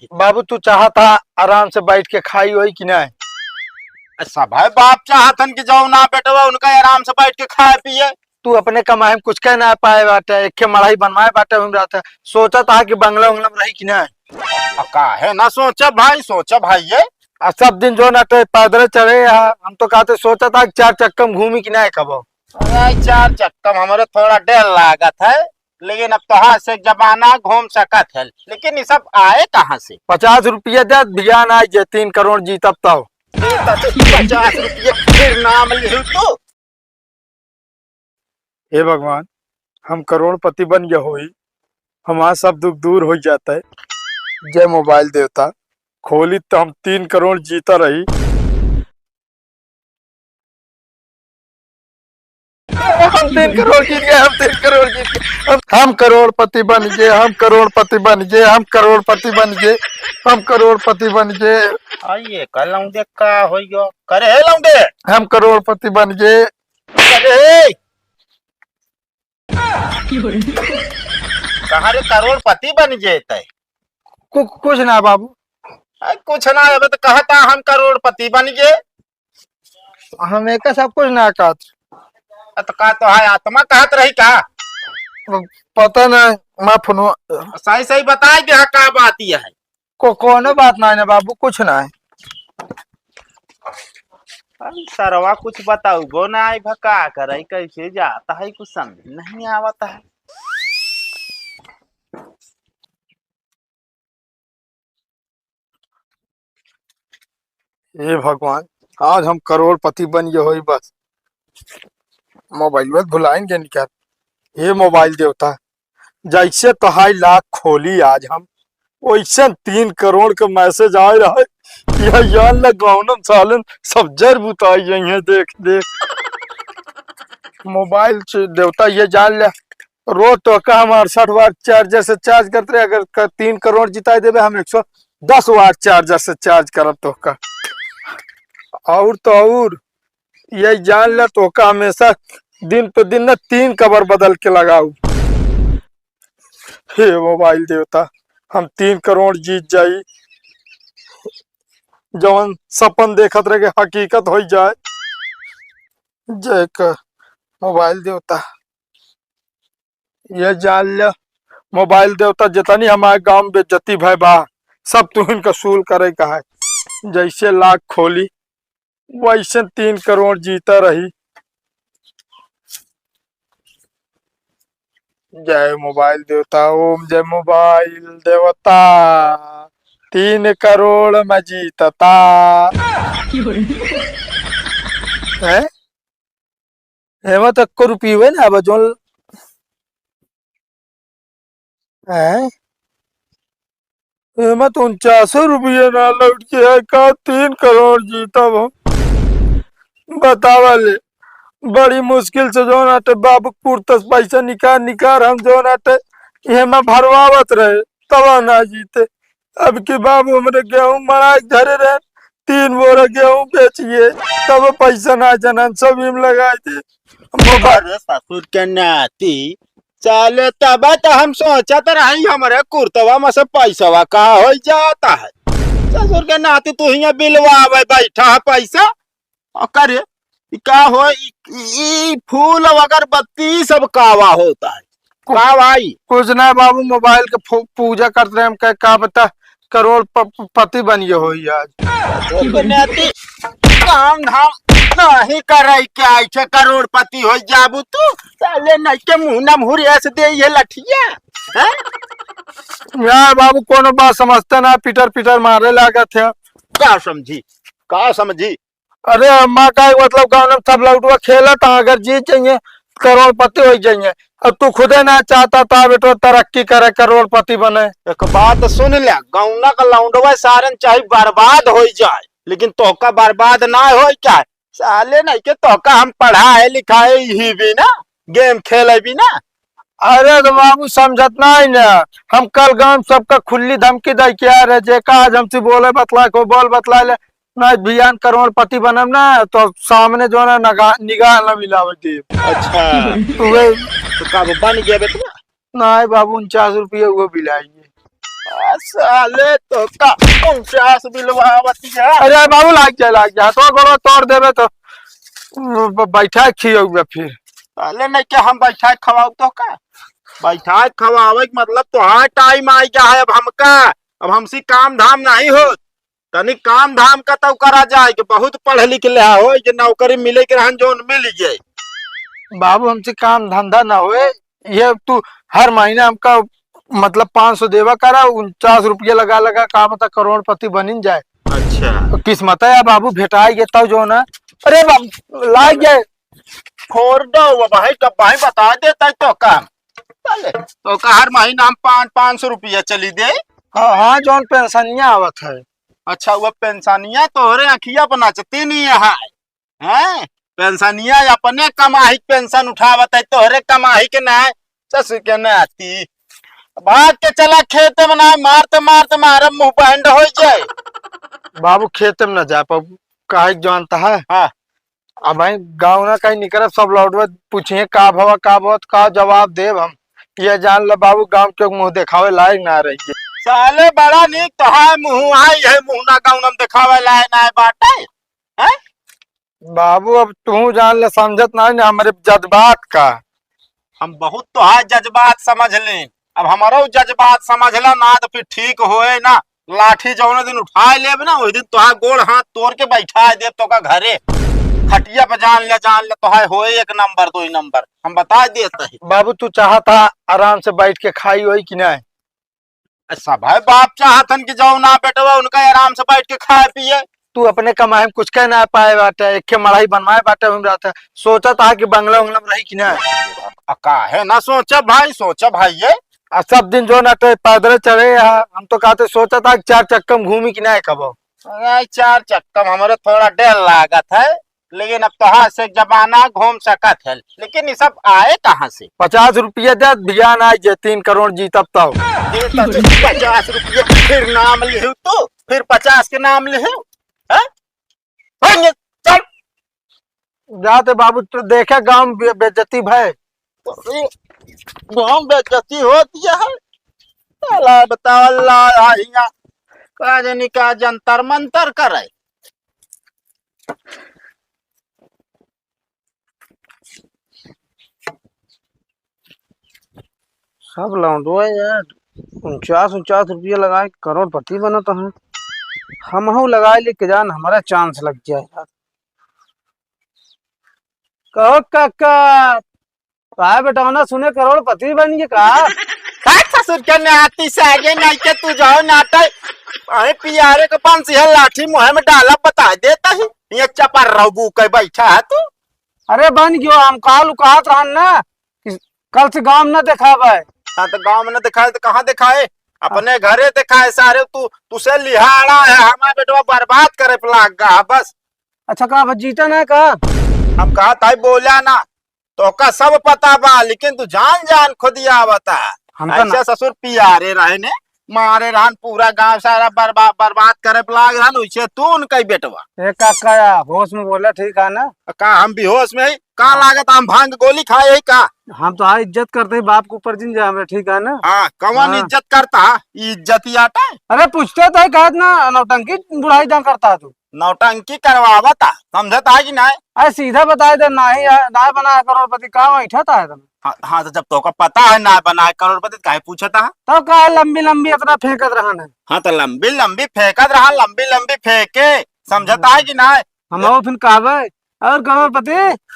बाबू तू चाहा था आराम से बैठ के खाई होई कि नहीं? सब है बाप चाहतन कि जाओ ना बेटवा उनका आराम से बैठ के खाए पिए। तू अपने कमाए में कुछ कह ना पाए बाटे, एक के मड़ाई बनवाए बाटे हम रहता सोचा था कि बंगला उंगला में रही कि नहीं। काहे ना सोचा भाई ये सब दिन जो नाटे पैदल चढ़े हम तो कहते सोचा था कि 4 चक्कर में घूमी कि नहीं कबो। अरे 4 चक्कर हमारे थोड़ा डर लागत है, लेकिन अब तो से जमाना घूम सकत है, लेकिन ये सब आए कहाँ से? 50 रुपया दे बिहान आज जे 3 करोड़ जीतब तो 50 रुपये फिर नाम लिखू तू। हे भगवान हम करोड़पति बन गए होई, हमारा सब दुख दूर हो जाता है। जय मोबाइल देवता, खोली तो हम 3 करोड़ जीता रही। हम 3 करोड़ जीत गए, हम 3 करोड़ जीत गए, हम करोड़पति बन गए, हम करोड़पति बन गए, हम करोड़पति बन गए, हम करोड़पति बन गए। आइए कल लौंडे का होइयो करे हे लौंडे, हम करोड़पति बन गए। करे कहाँ रे करोड़पति बन जेते? कुछ ना बाबू, कुछ ना अब तो कहता हम करोड़पति बन गए। हम एक सब कुछ ना कहत। तो का तो है आत्मा कहत रही का? पता नहीं मैं फोन सही सही बताए दे का बात ये है। कोनो बात ना है बाबू, कुछ ना है। सरवा कुछ बताऊ गो ना आई भका करे कैसे जाता है कुछ समझ नहीं आवता है। हे भगवान आज हम करोड़पति बन गए होई, बस मोबाइल में भुलाएंगे नहीं क्या। हे मोबाइल देवता, जैसे तहाई लाख खोली आज हम वैसे 3 करोड़ का मैसेज आ रहा है। यह जान ल गौनम सालन सब जर बुताई गई है। देख मोबाइल से देवता ये जान ले, रोज तो का हम 68 वाट चार्जर से चार्ज करते रहे, अगर 3 करोड़ जिताई देवे हम 110 वाट चार्जर से चार्ज करब तो का। और तो और ये जान ले तो का हमेशा दिन पे दिन न 3 कवर बदल के लगाऊ। हे मोबाइल देवता हम 3 करोड़ जीत जाई, जवन सपन देखत रहे हकीकत हो जाए। जय का मोबाइल देवता, ये जान ले मोबाइल देवता जितनी हमारे गांव में बेइज्जती भाई बा सब तू इनका सूल करे का है। जैसे लाख खोली वैसे 3 करोड़ जीता रही। जय मोबाइल देवता, ओम जय मोबाइल देवता, 3 करोड़ में जीतता है। हेमा तक को रुपये हुए ना बजोल है। हेमा तो 49 रुपये ना लौट के है का 3 करोड़ जीता वो। बतावा ले बड़ी मुश्किल से जो नाटे बाबूपुर तक पैसा निकाल हम जो नाटे हेमा भरवावत रहे तब ना जीते। अब की बाबू हमरे गेहूं मरा धरे रहे 3 बोरा गेहूं बेचिए तब पैसा ना जनन सब हिम लगाए थे। अरे ससुर के नाती चले तब तो हम सोचत रही हमारे कुर्तवा में से पैसा का हो जाता है। ससुर के नाती तू ही बिलवा बैठा है पैसा और करे का हो फूल अगरबत्ती सब कावा होता है का भाई? कुछ ना बाबू, मोबाइल के पूजा करते रहे हम का बता करोड़ पति बनिए हो आज। काम धाम नहीं करे क्या ऐसे करोड़पति हो जाबू तू? साले नहीं के मुंह न मुहर ऐसे दे ये लठिया है? यार बाबू कोनो बात समझते ना, पीटर पीटर मारे लागत है। का समझी? अरे अम्मा का मतलब गाँव में सब लौटुआ खेला था, अगर जीत जाइए करोड़पति हो जाइए। अब तू खुदे ना चाहता था बेटो तरक्की करे करोड़पति बने। एक बात सुन ले, गौना का लौंडवा सारन चाहे बर्बाद हो जाए लेकिन तोका बर्बाद ना हो क्या। साले नहीं के तोका हम पढ़ाए लिखाए ही भी ना, गेम खेले भी ना। अरे तो बाबू समझत नहीं ना, हम कल गांव सबका खुली धमकी दे के आ रहे जे का आज हमसे बोले बतला को बोल बतला ले ना बियान करोड़पति बनम ना तो सामने जो ना निगाह न मिलावती। अच्छा तो कब बन गया बेटा? नहीं बाबू 49 रुपये वो बिलाएंगे। साले तो का 49 बिलवावतिया। अरे बाबू लाग जाए तो गोड़ो तोड़ देवे तो बैठा खियो फिर। साले नहीं क्या हम बैठा के खवाऊ तो का बैठा के खवावे के मतलब तो हाँ टाइम आई गया है अब हमका। अब हमसे काम धाम नहीं हो तनी काम धाम का तो करा जाए कि बहुत पढ़ लिख ले हो जे नौकरी मिले के रहन जोन मिल जाए। बाबू हमसे काम धंधा ना हुए, ये तू हर महीने हमका मतलब 500 देवा करा, 49 रुपया लगा लगा का बता करोड़पति बनिन जाए। अच्छा तो किस्मत है बाबू भेटाई गए तब जो ना। अरे बाबू लाग जाए छोड़ दो भाई कब भाई बता देता तो काम साले तो का हर महीना हम 500 रुपया चली दे। हाँ हाँ जौन पेंशनिया आवत है। अच्छा वो पेंशनिया तोहरे अखिया पर नचती नहीं है हैं? पेंशनिया अपने कमाई पेंशन उठावत है तोहरे कमाई के ना ससुर के ना आती। भाग के चला खेत में ना मारते मारते मारे मुंह बैंड हो जाए। बाबू खेत में न जा पाबू काहे जानता है। हाँ अब भाई गाँव ना कहीं निकल सब लौटवे पूछिए का भवा का बहुत का जवाब देव हम। ये जान ल बाबू गाँव के मुंह दिखावे लायक ना रही। साले बड़ा निक तो है मुंह आई है मुंह ना गाँव में दिखावे लाए ना बाटे हैं? बाबू अब तू जान ले समझत ना है हमारे जज्बात का। हम बहुत तो है जज्बात समझ ले अब हमारो जज्बात समझला ना तो फिर ठीक होए ना। लाठी जौने दिन उठाए लेब ना वही दिन तोहा गोड़ हाथ तोड़ के बैठा देव तो का घरे खटिया पे जान ले तो है होए 1 नंबर 2 नंबर हम बता देते हैं। बाबू तू चाहता आराम से बैठ के खाई होई कि नहीं। अच्छा भाई बाप चाहतन कि जाओ ना बेटवा उनका आराम से बैठ के खाए पिए। तू अपने कमाए में कुछ कह ना पाए बाटे एक के मड़ाई बनवाए बाटे हम रहता सोचा था कि बंगला उंगला में रही कि नहीं। काहे ना सोचा भाई ये और सब दिन जो ना तो पैदल चढ़े हम तो कहते सोचा था कि 4 चक्कर में घूमी कि नहीं कबो। 4 चक्कर हमारे थोड़ा डर लागत है लेकिन अब तो हाँ से जमाना घूम सकत है लेकिन ये सब आए कहाँ से। 50 रुपया दे बियान आ जे 3 करोड़ जीतब तो 50 रुपये फिर नाम लिहू तू फिर 50 के नाम लिहू चल जाते बाबू तो देखे गाँव बेइज्जती भाई गाँव बेइज्जती होती है। साला बताओ अल्लाह हिया का जानी का जंतर मंतर करे। सब लौंडो है यार 49 रुपया लगाए करोड़पति बना तो है। हम लगाए लेके जान हमारा चांस लग जाए यार। कहो काका काय बेटा सुने करोड़पति बन गए का। ससुर के नाती से आगे नहीं के तू जाओ नाटा अरे पियारे के 5 लाठी मुँह में डाला बता देता ही ये चपर रहू के बैठा है तू। अरे बन गयो हम काल कहत रहन ना कि कल से गांव न दिखावे। हाँ तो गाँव में न दिखाए तो कहाँ दिखाए अपने घरे दिखाए सारे तू तुसे लिहाड़ा है हमारे बेटवा बर्बाद करे लागा बस। अच्छा कहा जीता ना का हम कहा था बोला ना तो का सब पता बा लेकिन तू जान जान खुद ही आवता हम तो ऐसे ससुर पियारे रहे ने मारे रहन पूरा गांव सारा बर्बाद करे लाग रहन वैसे तू उनका ही बेटवा। ए काका होश में बोला ठीक है ना। का हम भी होश में ही का लागत हम भांग गोली खाए ही का। हम तो हाँ इज्जत करते बाप को ऊपर जिन जाए हमें ठीक है ना। हाँ कौन हाँ। इज्जत करता इज्जत ही आता है। अरे पूछते तो कहत ना नौटंकी बुढ़ाई जा करता है तू नौटंकी करवावता समझता है कि नहीं। अरे सीधा बताए दे ना ही ना बनाया करोड़पति का बैठा था है हाँ तो जब तो का पता है ना बनाए करोड़पति काहे पूछता है। तो का लंबी लंबी इतना फेंकत रहन है। हाँ तो लंबी लंबी फेंकत रहा लंबी लंबी फेंके समझता है कि नहीं। हम फिर कहवे और करोड़पति।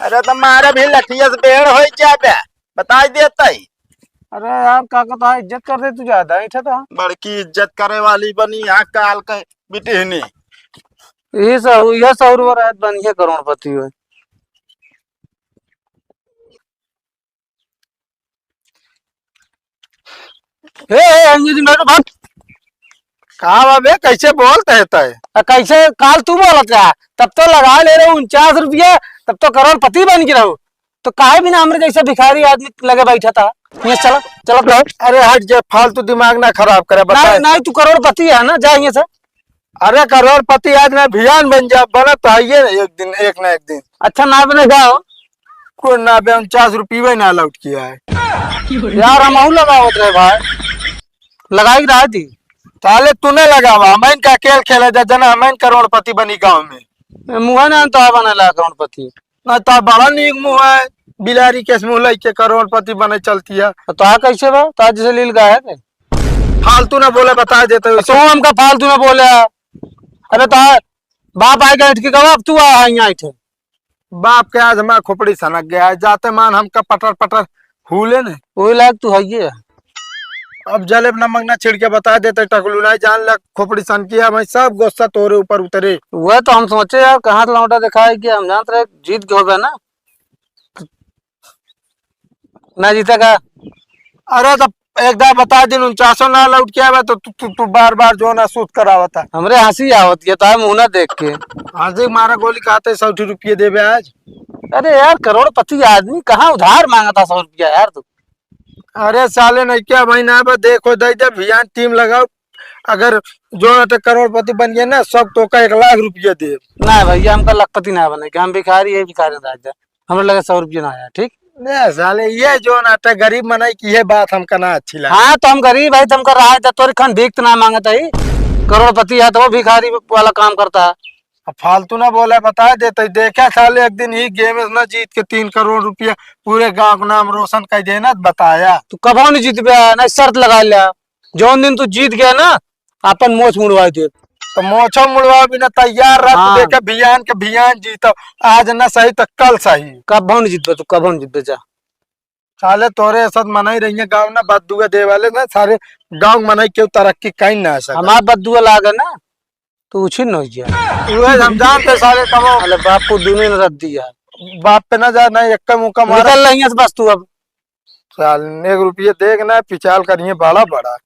अरे तुम्हारे भी लठिया से बेड़ हो जाबे बता देता ही। अरे यार काका तो इज्जत करते तू ज्यादा बैठा था। बड़की इज्जत करे वाली बनी यहाँ काल के बिटिहनी ये सौर रात बन गया करोड़पति हुए। अंग्रेजी मैडम भाग कहा बाबे कैसे बोलते है तय कैसे काल तू बोलत रहा तब तो लगा ले रहे 49 रुपया तब तो करोड़पति बन के रहो तो काहे बिना हमरे जैसे भिखारी आदमी लगे बैठा था। ये चलो चलो रहो। अरे हट जे फालतू दिमाग ना खराब करे बता। नहीं नहीं तू करोड़पति है ना जाएंगे सर। अरे करोड़पति आज मैं भियान बन जा बना तो है ना एक दिन एक ना एक दिन। अच्छा ना बने जाओ कोई ना 49 रुपये ना लौट किया है यार हम लगाओ रहे भाई। लगाई रहा थी। साले तूने लगावा हमें का खेल खेले जा जना हमें करोड़पति बनी गाँव में। मुहा ना तो बनेला करोड़पति। ना तो बड़ा नीक मुँह है, बिलारी के मुँह लेके करोड़पति बने चलती है। तो आ कैसे बा तो जैसे लील गा है के? फालतू ना बोले बता देते तो हमका फालतू में बोले। अरे तो बाप आएगा इठ के कब अब तू आया यहाँ इठे। बाप के आज हमारा खोपड़ी सनक गया है, जाते मान हमका पटर पटर हुले ने। वही लायक तू है ये। अब जलेब नमक ना छिड़ के बता देते टकलू नहीं जान लग खोपड़ी सन किया मैं सब गुस्सा तोरे ऊपर उतरे। वह तो हम सोचे यार कहाँ लौटा दिखा है कि हम जानते रहे जीत के हो गए ना जीतेगा। अरे तो एक दार बता दिन 49 ना लौट के आवा तो तू बार बार जो ना सूत करावा था। हमरे हंसी आवत है तो मुंह ना देख के। हाजी मारा गोली खाते 100 रुपये देवे आज। अरे यार करोड़पति आदमी कहाँ उधार मांगा था 100 रुपया यार तू। अरे साले नहीं क्या महीना पर देखो दे दे अभियान टीम लगाओ, अगर जो ना तो करोड़पति बन गए ना सब तो का 1 लाख रुपया दे। ना भैया हमका लखपति ना बने हम भिखारी है भिखारी राजा। हमें लगे 100 रुपया ना आया ठीक। नहीं साले ये जो नाटक गरीब मनाई की है बात हमका ना अच्छी लगी। हाँ तो हम गरीब है तुमका रहा है तो खन भीख तो ना मांगता ही। करोड़पति है तो वो भिखारी वाला काम करता है। अब फालतू ना बोला बता देते देखा साले एक दिन ही गेम में ना जीत के 3 करोड़ रुपया पूरे गांव का नाम रोशन कर देना बताया। तू कब नहीं जीत गया ना शर्त लगा लिया जो दिन तू जीत गया ना अपन मोच मुड़वा दे। तो मोछो मुड़वा भी ना तैयार रह। हाँ। देखा भियान के भियान जीतो आज ना सही तो कल सही। कब नहीं जीत तू कब नहीं जीत जा। साले तोरे साथ मनाई रही है गाँव ना बदुआ दे वाले ना सारे गाँव मनाई क्यों तरक्की कहीं ना सका। हमारा बदुआ लागे ना तू उछिन नहीं गया। हम जानते साले कमो अरे बाप को दुनिया ने रख दिया। बाप पे ना जा ना एक मुका मारा। निकल रही है बस तू अब। साल 1 रुपये देख ना पिचाल करिए बड़ा बड़ा।